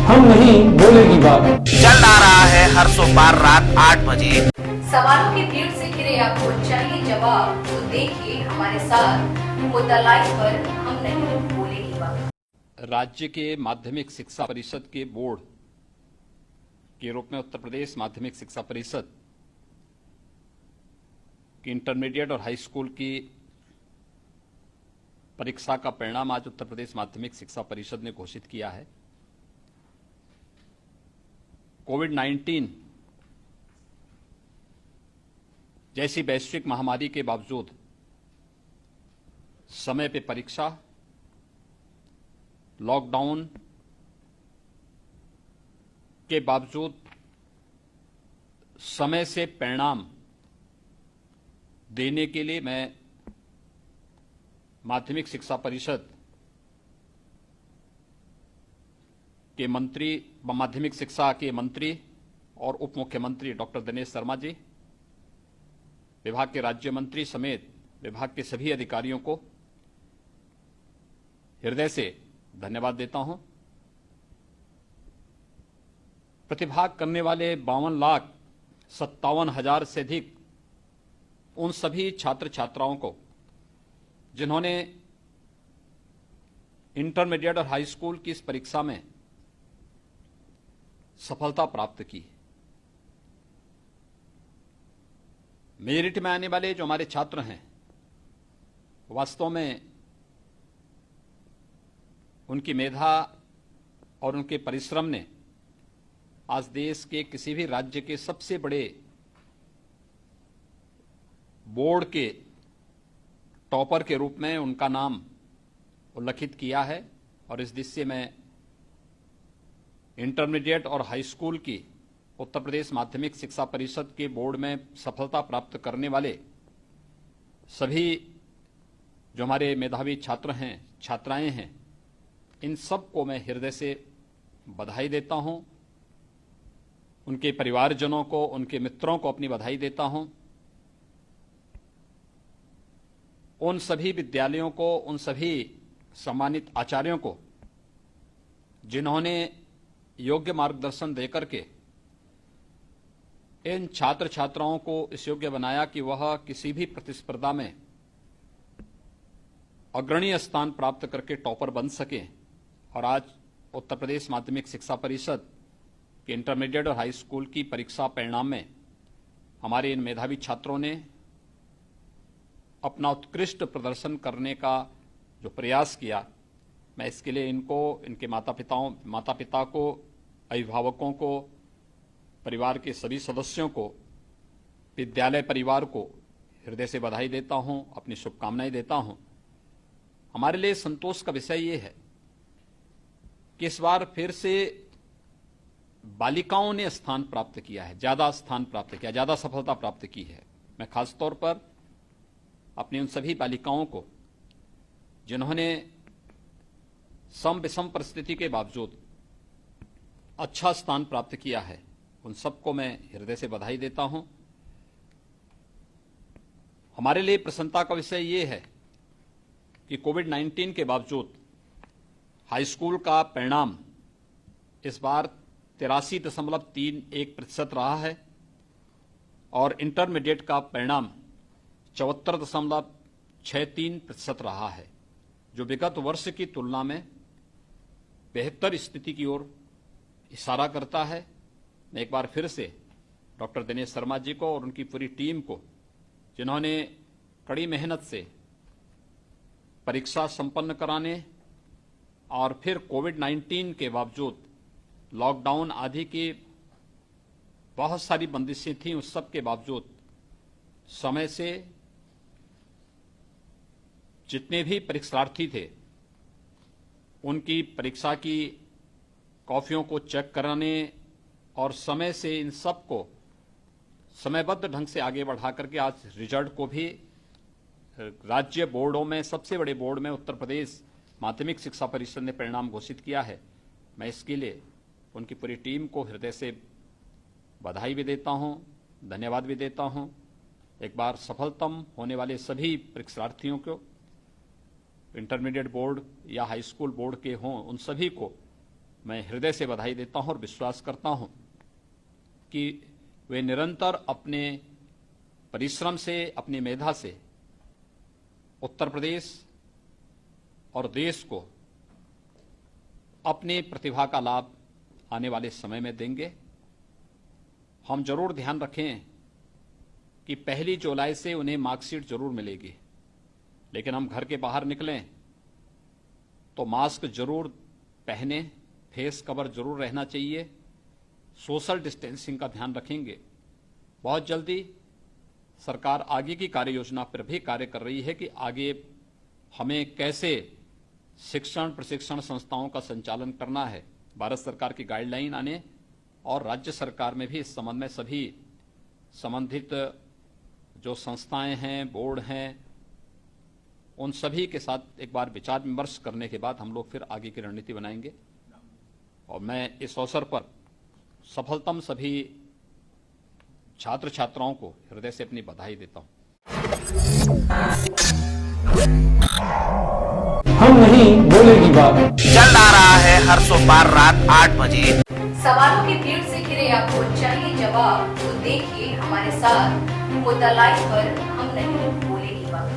हम नहीं बोलेगी बात। चल आ रहा है हर सोमवार रात 8 बजे। सवालों की भीड़ से घिरे आपको चाहिए जवाब, तो देखिए हमारे साथ मुद्दा लाइव पर हम नहीं बोलेगी बात। राज्य के माध्यमिक शिक्षा परिषद के बोर्ड के रूप में उत्तर प्रदेश माध्यमिक शिक्षा परिषद की इंटरमीडिएट और हाई स्कूल की परीक्षा का परिणाम आज उत्तर प्रदेश माध्यमिक शिक्षा परिषद ने घोषित किया है। कोविड-19 जैसी वैश्विक महामारी के बावजूद समय पे परीक्षा, लॉकडाउन के बावजूद समय से परिणाम देने के लिए मैं माध्यमिक शिक्षा परिषद के मंत्री, माध्यमिक शिक्षा के मंत्री और उप मुख्यमंत्री डॉक्टर दिनेश शर्मा जी, विभाग के राज्य मंत्री समेत विभाग के सभी अधिकारियों को हृदय से धन्यवाद देता हूं। प्रतिभाग करने वाले 52,57,000 से अधिक उन सभी छात्र छात्राओं को जिन्होंने इंटरमीडिएट और हाई स्कूल की इस परीक्षा में सफलता प्राप्त की। मेरिट में आने वाले जो हमारे छात्र हैं, वास्तव में उनकी मेधा और उनके परिश्रम ने आज देश के किसी भी राज्य के सबसे बड़े बोर्ड के टॉपर के रूप में उनका नाम उल्लिखित किया है। और इस दृश्य में इंटरमीडिएट और हाई स्कूल की उत्तर प्रदेश माध्यमिक शिक्षा परिषद के बोर्ड में सफलता प्राप्त करने वाले सभी जो हमारे मेधावी छात्र हैं, छात्राएं हैं, इन सबको मैं हृदय से बधाई देता हूं। उनके परिवारजनों को, उनके मित्रों को अपनी बधाई देता हूं। उन सभी विद्यालयों को, उन सभी सम्मानित आचार्यों को जिन्होंने योग्य मार्गदर्शन देकर के इन छात्र छात्राओं को इस योग्य बनाया कि वह किसी भी प्रतिस्पर्धा में अग्रणी स्थान प्राप्त करके टॉपर बन सके। और आज उत्तर प्रदेश माध्यमिक शिक्षा परिषद के इंटरमीडिएट और हाई स्कूल की परीक्षा परिणाम में हमारे इन मेधावी छात्रों ने अपना उत्कृष्ट प्रदर्शन करने का जो प्रयास किया, मैं इसके लिए इनको, इनके माता पिता को, अभिभावकों को, परिवार के सभी सदस्यों को, विद्यालय परिवार को हृदय से बधाई देता हूं, अपनी शुभकामनाएं देता हूं। हमारे लिए संतोष का विषय ये है कि इस बार फिर से बालिकाओं ने स्थान प्राप्त किया है, ज्यादा स्थान प्राप्त किया, ज्यादा सफलता प्राप्त की है। मैं खासतौर पर अपनी उन सभी बालिकाओं को जिन्होंने सम विषम परिस्थिति के बावजूद अच्छा स्थान प्राप्त किया है, उन सबको मैं हृदय से बधाई देता हूं। हमारे लिए प्रसन्नता का विषय ये है कि कोविड-19 के बावजूद हाई स्कूल का परिणाम इस बार 83.31% रहा है और इंटरमीडिएट का परिणाम 74.63% रहा है, जो विगत वर्ष की तुलना में बेहतर स्थिति की ओर इशारा करता है। मैं एक बार फिर से डॉक्टर दिनेश शर्मा जी को और उनकी पूरी टीम को, जिन्होंने कड़ी मेहनत से परीक्षा संपन्न कराने और फिर कोविड-19 के बावजूद लॉकडाउन आदि की बहुत सारी बंदिशें थीं, उस सब के बावजूद समय से जितने भी परीक्षार्थी थे उनकी परीक्षा की कॉपियों को चेक कराने और समय से इन सब को समयबद्ध ढंग से आगे बढ़ा करके आज रिजल्ट को भी राज्य बोर्डों में, सबसे बड़े बोर्ड में उत्तर प्रदेश माध्यमिक शिक्षा परिषद ने परिणाम घोषित किया है। मैं इसके लिए उनकी पूरी टीम को हृदय से बधाई भी देता हूं, धन्यवाद भी देता हूं। एक बार सफलतम होने वाले सभी परीक्षार्थियों को इंटरमीडिएट बोर्ड या हाई स्कूल बोर्ड के हों, उन सभी को मैं हृदय से बधाई देता हूं और विश्वास करता हूं कि वे निरंतर अपने परिश्रम से, अपनी मेधा से उत्तर प्रदेश और देश को अपनी प्रतिभा का लाभ आने वाले समय में देंगे। हम जरूर ध्यान रखें कि 1 जुलाई से उन्हें मार्कशीट जरूर मिलेगी, लेकिन हम घर के बाहर निकलें तो मास्क जरूर पहने, फेस कवर जरूर रहना चाहिए, सोशल डिस्टेंसिंग का ध्यान रखेंगे। बहुत जल्दी सरकार आगे की कार्य योजना पर भी कार्य कर रही है कि आगे हमें कैसे शिक्षण प्रशिक्षण संस्थाओं का संचालन करना है। भारत सरकार की गाइडलाइन आने और राज्य सरकार में भी इस संबंध में सभी संबंधित जो संस्थाएं हैं, बोर्ड हैं, उन सभी के साथ एक बार विचार विमर्श करने के बाद हम लोग फिर आगे की रणनीति बनाएंगे। और मैं इस अवसर पर सफलतम सभी छात्र छात्राओं को हृदय से अपनी बधाई देता हूं। हम नहीं बोलेगी बात। चल आ रहा है हर सोमवार रात 8 बजे। सवालों की भीड़ से घिरे आपको चाहिए जवाब, तो देखिए हमारे साथ मुद्दा लाइव पर हम नहीं